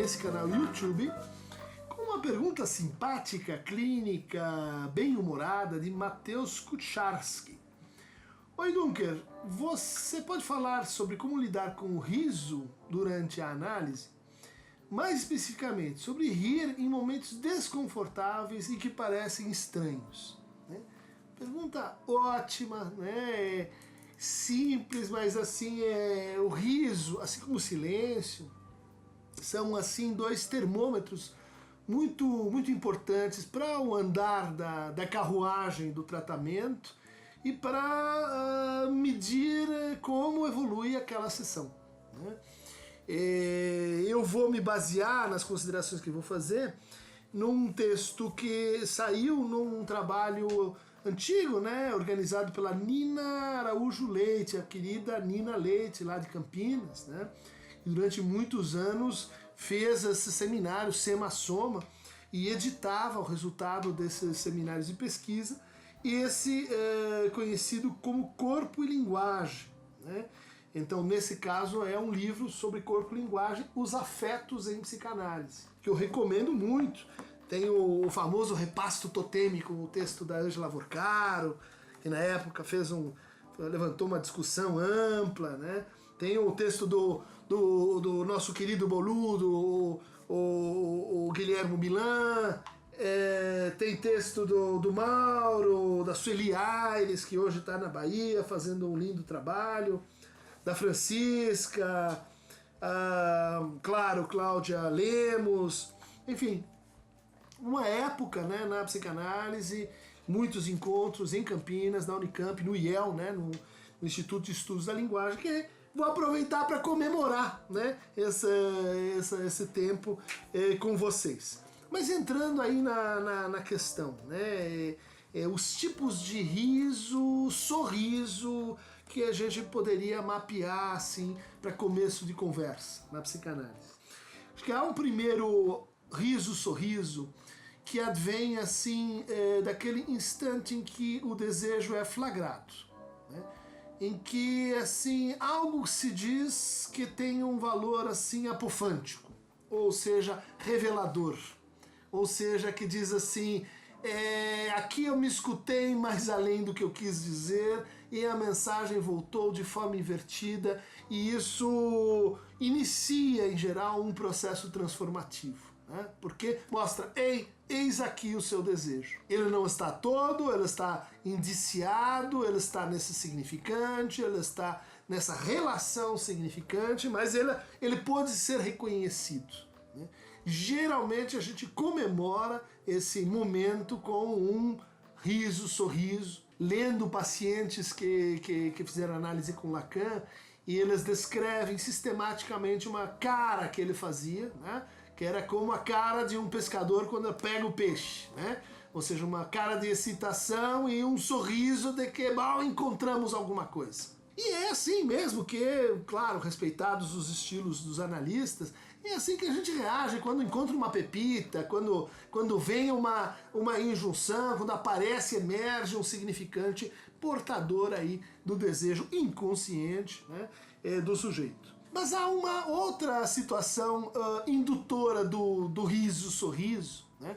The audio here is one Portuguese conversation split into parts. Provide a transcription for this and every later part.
nesse canal YouTube com uma pergunta simpática, clínica, bem-humorada de Matheus Kucharski. Oi Dunker, você pode falar sobre como lidar com o riso durante a análise? Mais especificamente, sobre rir em momentos desconfortáveis e que parecem estranhos. Né? Pergunta ótima, né? Simples, mas assim, o riso, assim como o silêncio, são assim dois termômetros muito importantes para o andar da carruagem do tratamento e para medir como evolui aquela sessão. Né? Eu vou me basear nas considerações que vou fazer num texto que saiu num trabalho antigo, né, organizado pela Nina Araújo Leite, a querida Nina Leite, lá de Campinas, né, e durante muitos anos fez esse seminário Sema-Soma e editava o resultado desses seminários de pesquisa, esse conhecido como Corpo e Linguagem, né. Então, nesse caso, é um livro sobre corpo e linguagem, os afetos em psicanálise, que eu recomendo muito. Tem o famoso Repasto Totêmico, o texto da Angela Vorcaro, que na época levantou uma discussão ampla, né? Tem o texto do nosso querido boludo, o Guilherme Milan, tem texto do Mauro, da Sueli Aires, que hoje está na Bahia fazendo um lindo trabalho, da Francisca, claro, Cláudia Lemos, enfim, uma época, né, na psicanálise, muitos encontros em Campinas, na Unicamp, no IEL, né, no Instituto de Estudos da Linguagem, que vou aproveitar para comemorar, né, esse tempo com vocês. Mas entrando aí na questão, né, os tipos de riso, sorriso que a gente poderia mapear assim para começo de conversa na psicanálise. Acho que há um primeiro riso-sorriso que advém assim daquele instante em que o desejo é flagrado, né? Em que assim algo se diz que tem um valor assim apofântico, ou seja, revelador, ou seja, que diz assim: aqui eu me escutei mais além do que eu quis dizer e a mensagem voltou de forma invertida, e isso inicia em geral um processo transformativo, né? Porque mostra, eis aqui o seu desejo. Ele não está todo, ele está indiciado, ele está nesse significante, ele está nessa relação significante, mas ele pode ser reconhecido, né? Geralmente a gente comemora esse momento com um riso, sorriso, lendo pacientes que fizeram análise com Lacan, e eles descrevem sistematicamente uma cara que ele fazia, né? Que era como a cara de um pescador quando pega o peixe, né? Ou seja, uma cara de excitação e um sorriso de que encontramos alguma coisa. E é assim mesmo que, claro, respeitados os estilos dos analistas, é assim que a gente reage quando encontra uma pepita, quando vem uma injunção, quando aparece, emerge um significante portador aí do desejo inconsciente, né, do sujeito. Mas há uma outra situação indutora do riso-sorriso, né,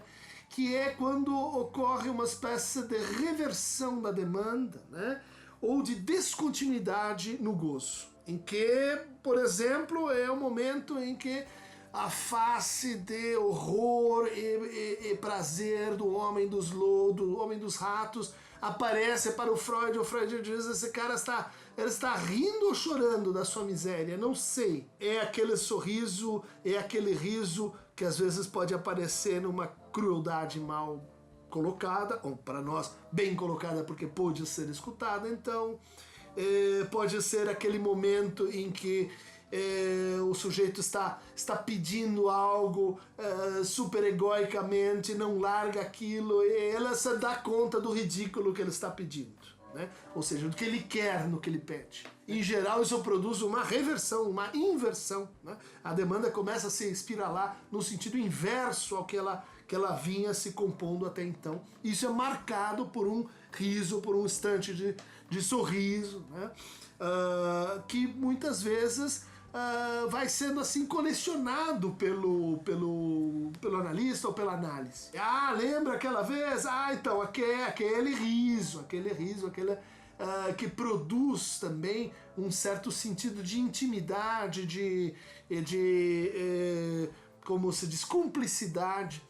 que é quando ocorre uma espécie de reversão da demanda, né, ou de descontinuidade no gozo, em que, por exemplo, é o momento em que a face de horror e prazer do homem do homem dos ratos aparece para o Freud. O Freud diz: esse cara está rindo ou chorando da sua miséria? Não sei. É aquele sorriso, é aquele riso que às vezes pode aparecer numa crueldade mal colocada, ou para nós bem colocada porque pôde ser escutada. Então pode ser aquele momento em que o sujeito está pedindo algo super egoicamente, não larga aquilo, e ela se dá conta do ridículo que ele está pedindo, né? Ou seja, do que ele quer no que ele pede. Em geral, isso produz uma reversão, uma inversão, né? A demanda começa a se espiralar no sentido inverso ao que ela vinha se compondo até então. Isso é marcado por um riso, por um instante de sorriso, né? Que muitas vezes vai sendo assim colecionado pelo analista ou pela análise. Ah, lembra aquela vez? Ah, então aquele riso, que produz também um certo sentido de intimidade, como se diz, cumplicidade,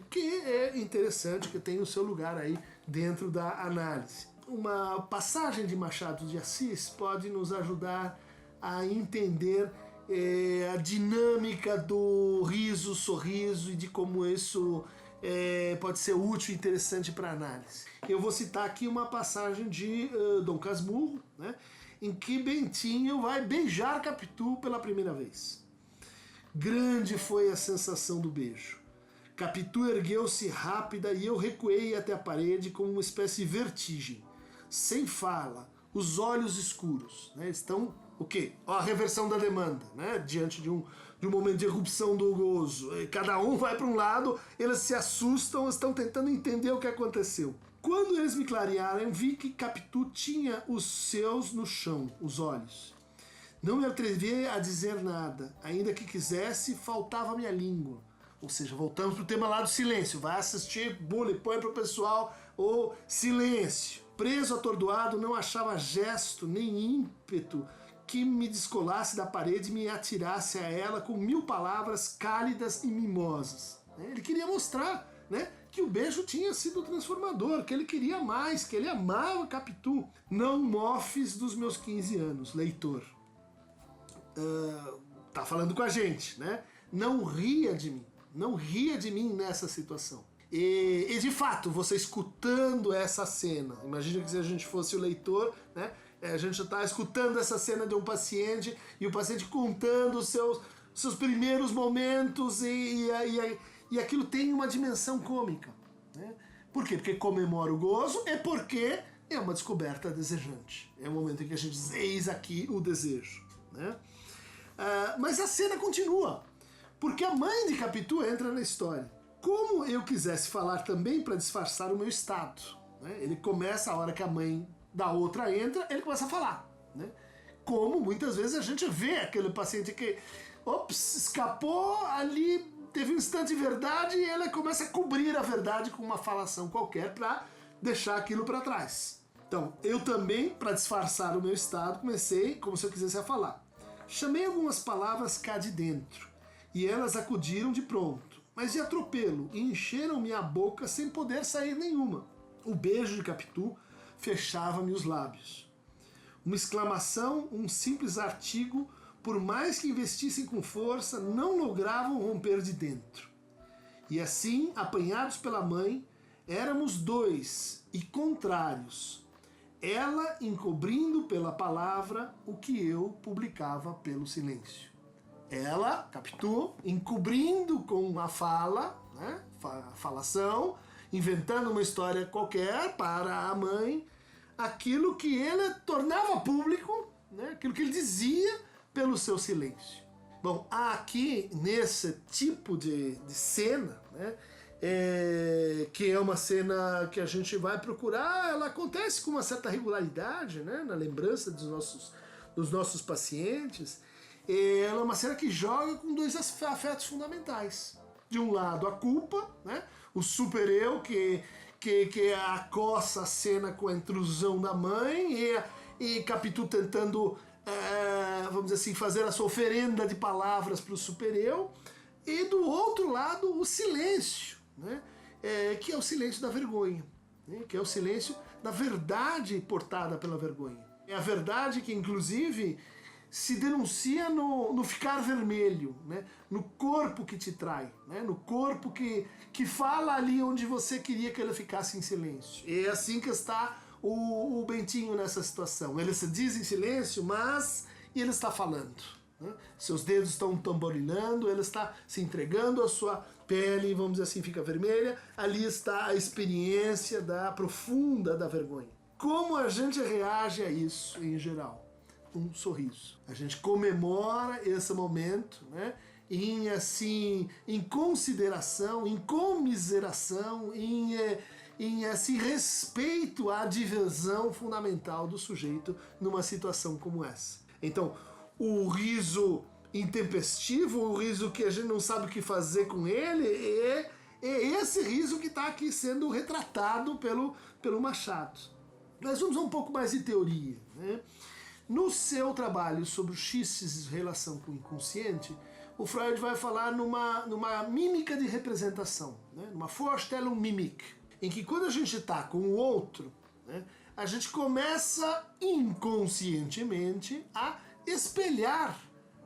que é interessante, que tem o seu lugar aí dentro da análise. Uma passagem de Machado de Assis pode nos ajudar a entender a dinâmica do riso, sorriso e de como isso pode ser útil e interessante para a análise. Eu vou citar aqui uma passagem de Dom Casmurro, né, em que Bentinho vai beijar Capitu pela primeira vez. Grande foi a sensação do beijo. Capitu ergueu-se rápida e eu recuei até a parede com uma espécie de vertigem. Sem fala, os olhos escuros, né, estão o quê? A reversão da demanda, né, diante de um momento de erupção do gozo. Cada um vai para um lado, eles se assustam, estão tentando entender o que aconteceu. Quando eles me clarearam, vi que Capitu tinha os seus no chão, os olhos. Não me atrevi a dizer nada, ainda que quisesse, faltava minha língua. Ou seja, voltamos pro tema lá do silêncio. Vai assistir, bullying, põe pro pessoal o silêncio. Preso, atordoado, não achava gesto nem ímpeto que me descolasse da parede e me atirasse a ela com 1000 palavras cálidas e mimosas. Ele queria mostrar, né, que o beijo tinha sido transformador, que ele queria mais, que ele amava Capitu. Não mofes dos meus 15 anos, leitor. Tá falando com a gente, né? Não ria de mim. Não ria de mim nessa situação. E de fato, você escutando essa cena, imagina que se a gente fosse o leitor, né? A gente está escutando essa cena de um paciente e o paciente contando os seus primeiros momentos e aquilo tem uma dimensão cômica, né? Por quê? Porque comemora o gozo e porque é uma descoberta desejante. É o momento em que a gente diz, eis aqui o desejo, né? Mas a cena continua, porque a mãe de Capitu entra na história. Como eu quisesse falar também para disfarçar o meu estado, né? Ele começa, a hora que a mãe da outra entra, ele começa a falar, né? Como muitas vezes a gente vê aquele paciente que escapou ali, teve um instante de verdade e ela começa a cobrir a verdade com uma falação qualquer para deixar aquilo para trás. Então, eu também, para disfarçar o meu estado, comecei como se eu quisesse falar. Chamei algumas palavras cá de dentro e elas acudiram de pronto, mas de atropelo, e encheram-me a boca sem poder sair nenhuma. O beijo de Capitu fechava-me os lábios. Uma exclamação, um simples artigo, por mais que investissem com força, não logravam romper de dentro. E assim, apanhados pela mãe, éramos dois e contrários. Ela encobrindo pela palavra o que eu publicava pelo silêncio. Ela, Capitu, encobrindo com a fala, né, falação, inventando uma história qualquer para a mãe, aquilo que ele tornava público, né, aquilo que ele dizia pelo seu silêncio. Bom, aqui nesse tipo de cena, né, que é uma cena que a gente vai procurar, ela acontece com uma certa regularidade, né, na lembrança dos nossos pacientes. Ela é uma cena que joga com dois afetos fundamentais. De um lado, a culpa, né, o super-eu que acossa a cena com a intrusão da mãe e Capitu tentando, vamos dizer assim, fazer a sua oferenda de palavras para o super-eu. E do outro lado, o silêncio, né, que é o silêncio da vergonha, né, que é o silêncio da verdade portada pela vergonha. É a verdade que, inclusive, se denuncia no ficar vermelho, né, no corpo que te trai, né, no corpo que fala ali onde você queria que ele ficasse em silêncio. E é assim que está o Bentinho nessa situação. Ele se diz em silêncio, mas ele está falando, né? Seus dedos estão tamborilando, ele está se entregando, a sua pele, vamos dizer assim, fica vermelha. Ali está a experiência profunda da vergonha. Como a gente reage a isso em geral? Um sorriso. A gente comemora esse momento, né, em consideração, em comiseração, em assim, respeito à diversão fundamental do sujeito numa situação como essa. Então, o riso intempestivo, o riso que a gente não sabe o que fazer com ele, é esse riso que está aqui sendo retratado pelo Machado. Mas vamos um pouco mais de teoria, né? No seu trabalho sobre os xistes em relação com o inconsciente, o Freud vai falar numa mímica de representação, né? Numa Vorstellungsmimik, em que quando a gente está com o outro, né, a gente começa inconscientemente a espelhar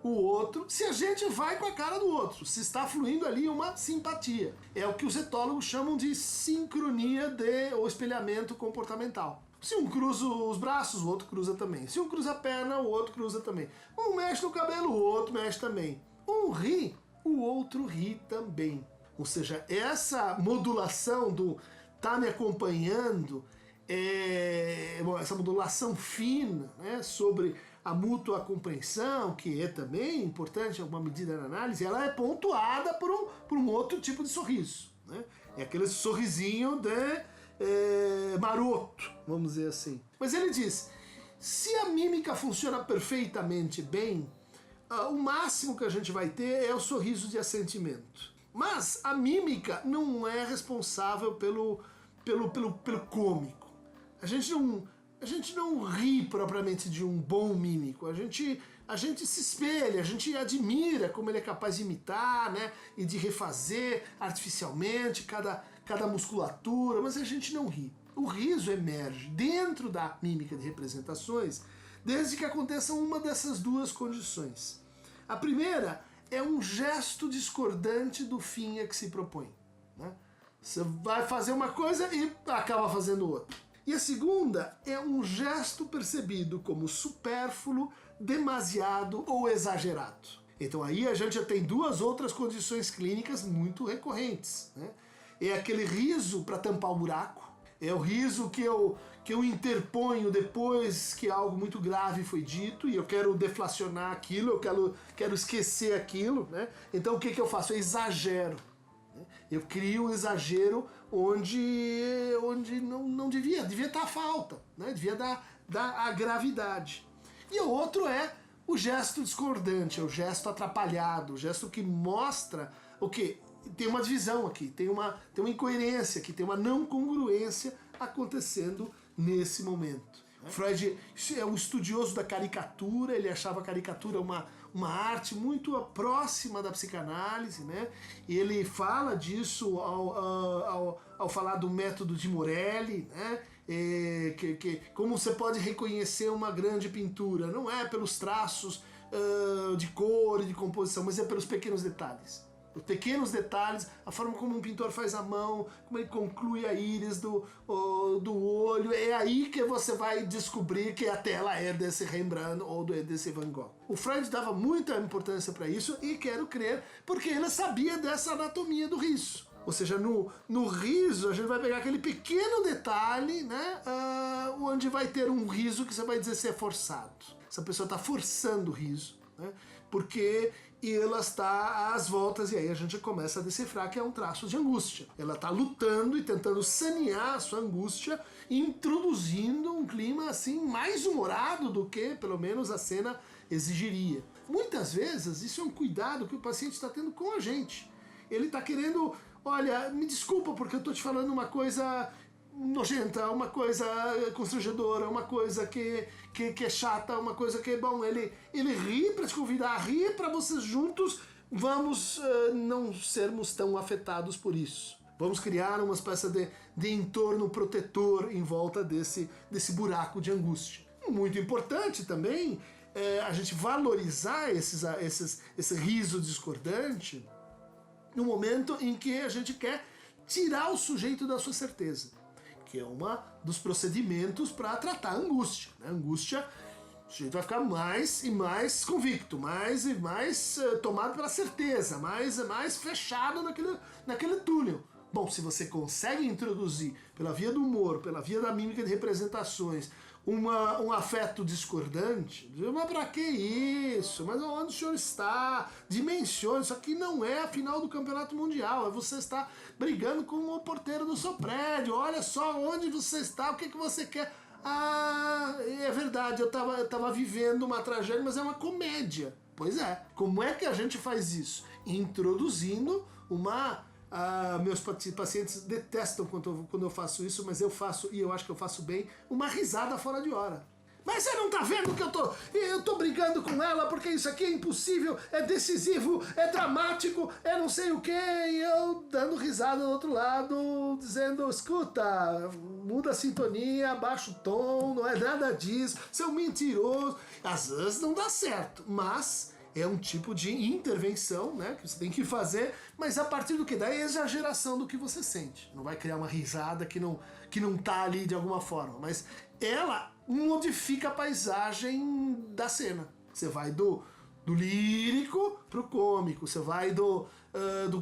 o outro se a gente vai com a cara do outro, se está fluindo ali uma simpatia. É o que os etólogos chamam de sincronia ou espelhamento comportamental. Se um cruza os braços, o outro cruza também. Se um cruza a perna, o outro cruza também. Um mexe no cabelo, o outro mexe também. Um ri, o outro ri também. Ou seja, essa modulação do tá me acompanhando, essa modulação fina, né, sobre a mútua compreensão, que é também importante em alguma medida na análise, ela é pontuada por um outro tipo de sorriso, né? É aquele sorrisinho maroto, vamos dizer assim. Mas ele diz, se a mímica funciona perfeitamente bem, o máximo que a gente vai ter é o sorriso de assentimento. Mas a mímica não é responsável pelo cômico. A gente não ri propriamente de um bom mímico. A gente se espelha, a gente admira como ele é capaz de imitar, né, e de refazer artificialmente cada musculatura, mas a gente não ri. O riso emerge dentro da mímica de representações desde que aconteça uma dessas duas condições. A primeira é um gesto discordante do fim a que se propõe, né? Você vai fazer uma coisa e acaba fazendo outra. E a segunda é um gesto percebido como supérfluo, demasiado ou exagerado. Então aí a gente já tem duas outras condições clínicas muito recorrentes, né? É aquele riso para tampar o buraco, é o riso que eu interponho depois que algo muito grave foi dito e eu quero deflacionar aquilo, eu quero esquecer aquilo, né? Então o que eu faço? Eu exagero. Eu crio um exagero onde não devia estar a falta, né? Devia dar a gravidade. E o outro é o gesto discordante, é o gesto atrapalhado, o gesto que mostra o quê? Tem uma divisão aqui, tem uma incoerência aqui, tem uma não congruência acontecendo nesse momento. Freud é um estudioso da caricatura, ele achava a caricatura uma arte muito próxima da psicanálise, né? E ele fala disso ao falar do método de Morelli, né? Como você pode reconhecer uma grande pintura, não é pelos traços de cor e de composição, mas é pelos pequenos detalhes. Os pequenos detalhes, a forma como um pintor faz a mão, como ele conclui a íris do olho, é aí que você vai descobrir que a tela é desse Rembrandt ou desse Van Gogh. O Freud dava muita importância para isso e quero crer porque ele sabia dessa anatomia do riso. Ou seja, no riso a gente vai pegar aquele pequeno detalhe, né, onde vai ter um riso que você vai dizer se é forçado. Essa pessoa está forçando o riso, né, porque ela está às voltas, e aí a gente começa a decifrar que é um traço de angústia. Ela está lutando e tentando sanear a sua angústia, introduzindo um clima assim mais humorado do que, pelo menos, a cena exigiria. Muitas vezes, isso é um cuidado que o paciente está tendo com a gente. Ele está querendo, olha, me desculpa porque eu estou te falando uma coisa nojenta, uma coisa constrangedora, uma coisa que é chata, uma coisa que é bom. Ele ri para te convidar a rir para vocês juntos vamos não sermos tão afetados por isso. Vamos criar uma espécie de entorno protetor em volta desse buraco de angústia. Muito importante também a gente valorizar esse riso discordante no momento em que a gente quer tirar o sujeito da sua certeza, que é um dos procedimentos para tratar a angústia. Né? Angústia, o sujeito vai ficar mais e mais convicto, mais e mais tomado pela certeza, mais fechado naquele túnel. Bom, se você consegue introduzir, pela via do humor, pela via da mímica de representações, um afeto discordante, mas pra que isso? Mas onde o senhor está? Dimensione, isso aqui não é a final do campeonato mundial, você está brigando com o porteiro do seu prédio, olha só onde você está, o que você quer. Ah, é verdade, eu tava vivendo uma tragédia, mas é uma comédia. Pois é. Como é que a gente faz isso? Introduzindo uma... meus pacientes detestam quando eu faço isso, mas eu faço, e eu acho que eu faço bem, uma risada fora de hora. Mas você não tá vendo que eu tô brigando com ela porque isso aqui é impossível, é decisivo, é dramático, é não sei o que, e eu dando risada do outro lado, dizendo, escuta, muda a sintonia, abaixa o tom, não é nada disso, você é um mentiroso. Às vezes não dá certo, mas é um tipo de intervenção, né, que você tem que fazer, mas a partir do que? Da exageração do que você sente. Não vai criar uma risada que não tá ali de alguma forma, mas ela modifica a paisagem da cena. Você vai do lírico pro cômico, você vai do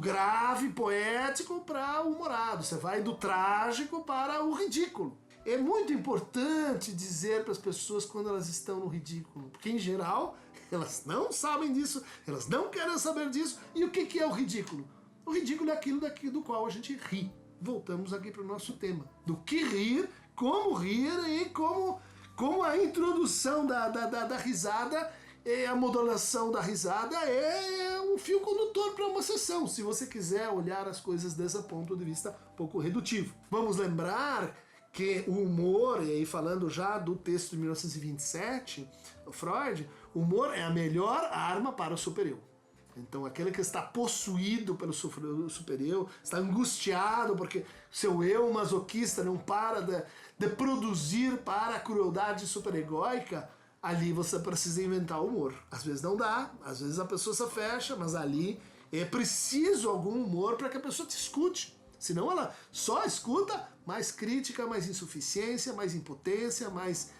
grave, poético para o humorado, você vai do trágico para o ridículo. É muito importante dizer para as pessoas quando elas estão no ridículo, porque em geral elas não sabem disso, elas não querem saber disso. E o que é o ridículo? O ridículo é aquilo do qual a gente ri. Voltamos aqui para o nosso tema. Do que rir, como rir e como a introdução da risada e a modulação da risada é um fio condutor para uma sessão, se você quiser olhar as coisas desse ponto de vista um pouco redutivo. Vamos lembrar que o humor, e aí falando já do texto de 1927, o Freud, o humor é a melhor arma para o super-eu. Então aquele que está possuído pelo super-eu, está angustiado porque seu eu masoquista não para de produzir para a crueldade super-egóica, ali você precisa inventar humor. Às vezes não dá, às vezes a pessoa se fecha, mas ali é preciso algum humor para que a pessoa te escute. Senão ela só escuta mais crítica, mais insuficiência, mais impotência, mais,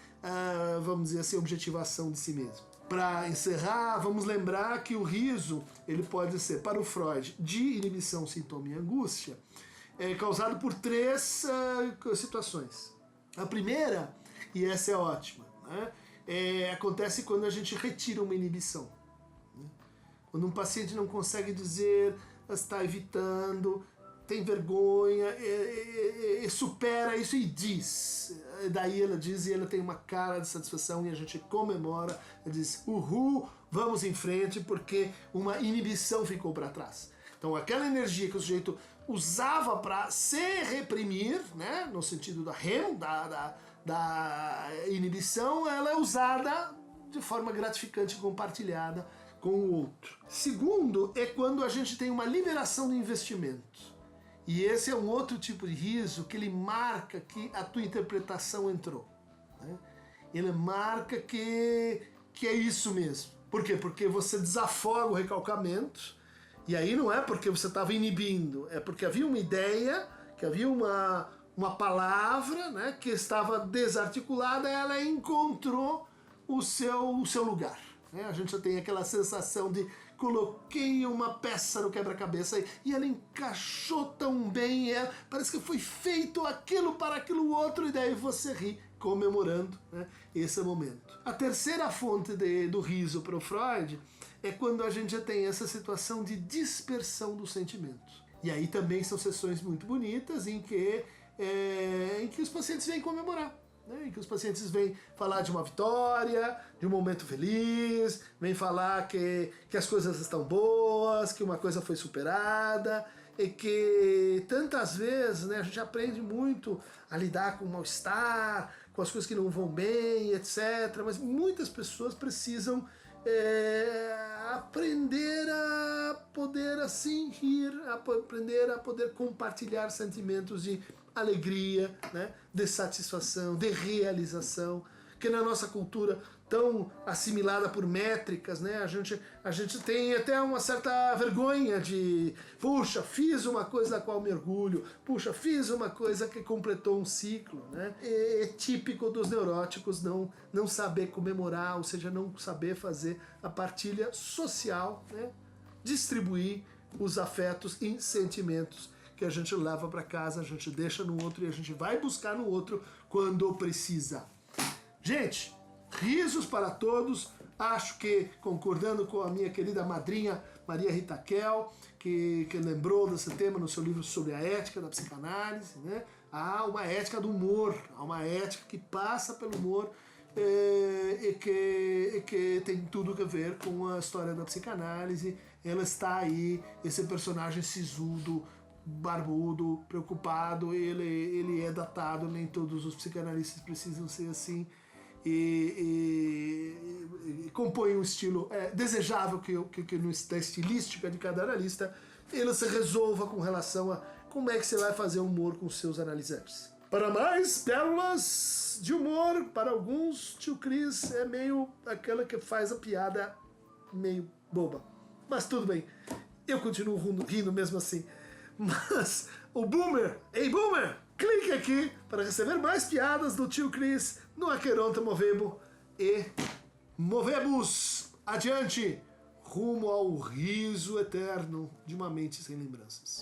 vamos dizer assim, objetivação de si mesmo. Para encerrar, vamos lembrar que o riso ele pode ser, para o Freud, de inibição, sintoma e angústia, causado por 3 situações. A primeira, e essa é ótima, né, acontece quando a gente retira uma inibição. Né? Quando um paciente não consegue dizer, está evitando, tem vergonha, supera isso e diz. Daí ela diz e ela tem uma cara de satisfação e a gente comemora, ela diz, uhul, vamos em frente porque uma inibição ficou para trás. Então aquela energia que o sujeito usava para se reprimir, né, no sentido da inibição, ela é usada de forma gratificante e compartilhada com o outro. Segundo, é quando a gente tem uma liberação do investimento. E esse é um outro tipo de riso que ele marca que a tua interpretação entrou. Né? Ele marca que é isso mesmo. Por quê? Porque você desafoga o recalcamento, e aí não é porque você estava inibindo, é porque havia uma ideia, que havia uma palavra, né, que estava desarticulada, ela encontrou o seu lugar. Né? A gente já tem aquela sensação de coloquei uma peça no quebra-cabeça e ela encaixou tão bem, parece que foi feito aquilo para aquilo outro, e daí você ri, comemorando, né, esse momento. A terceira fonte do riso para o Freud é quando a gente já tem essa situação de dispersão do sentimento. E aí também são sessões muito bonitas em que os pacientes vêm comemorar. Né, em que os pacientes vêm falar de uma vitória, de um momento feliz, vêm falar que as coisas estão boas, que uma coisa foi superada, e que tantas vezes, né, a gente aprende muito a lidar com o mal-estar, com as coisas que não vão bem, etc. Mas muitas pessoas precisam aprender a poder assim rir, aprender a poder compartilhar sentimentos de alegria, né, de satisfação, de realização, que na nossa cultura tão assimilada por métricas, né, a gente tem até uma certa vergonha de, puxa, fiz uma coisa da qual me orgulho, puxa, fiz uma coisa que completou um ciclo, né? É típico dos neuróticos não saber comemorar, ou seja, não saber fazer a partilha social, né? Distribuir os afetos e sentimentos que a gente leva para casa, a gente deixa no outro e a gente vai buscar no outro quando precisa. Gente, risos para todos. Acho que, concordando com a minha querida madrinha Maria Rita Kell, que lembrou desse tema no seu livro sobre a ética da psicanálise, né? há uma ética do humor, há uma ética que passa pelo humor e que tem tudo a ver com a história da psicanálise. Ela está aí, esse personagem sisudo, barbudo, preocupado, ele é datado, nem todos os psicanalistas precisam ser assim, e compõe um estilo desejável que da estilística de cada analista, ele se resolva com relação a como é que você vai fazer humor com seus analisantes. Para mais pérolas de humor, para alguns, tio Cris é meio aquela que faz a piada meio boba. Mas tudo bem, eu continuo rindo mesmo assim. Mas o Boomer, ei Boomer, clique aqui para receber mais piadas do tio Cris no Aqueronta Movebo e movemos adiante rumo ao riso eterno de uma mente sem lembranças.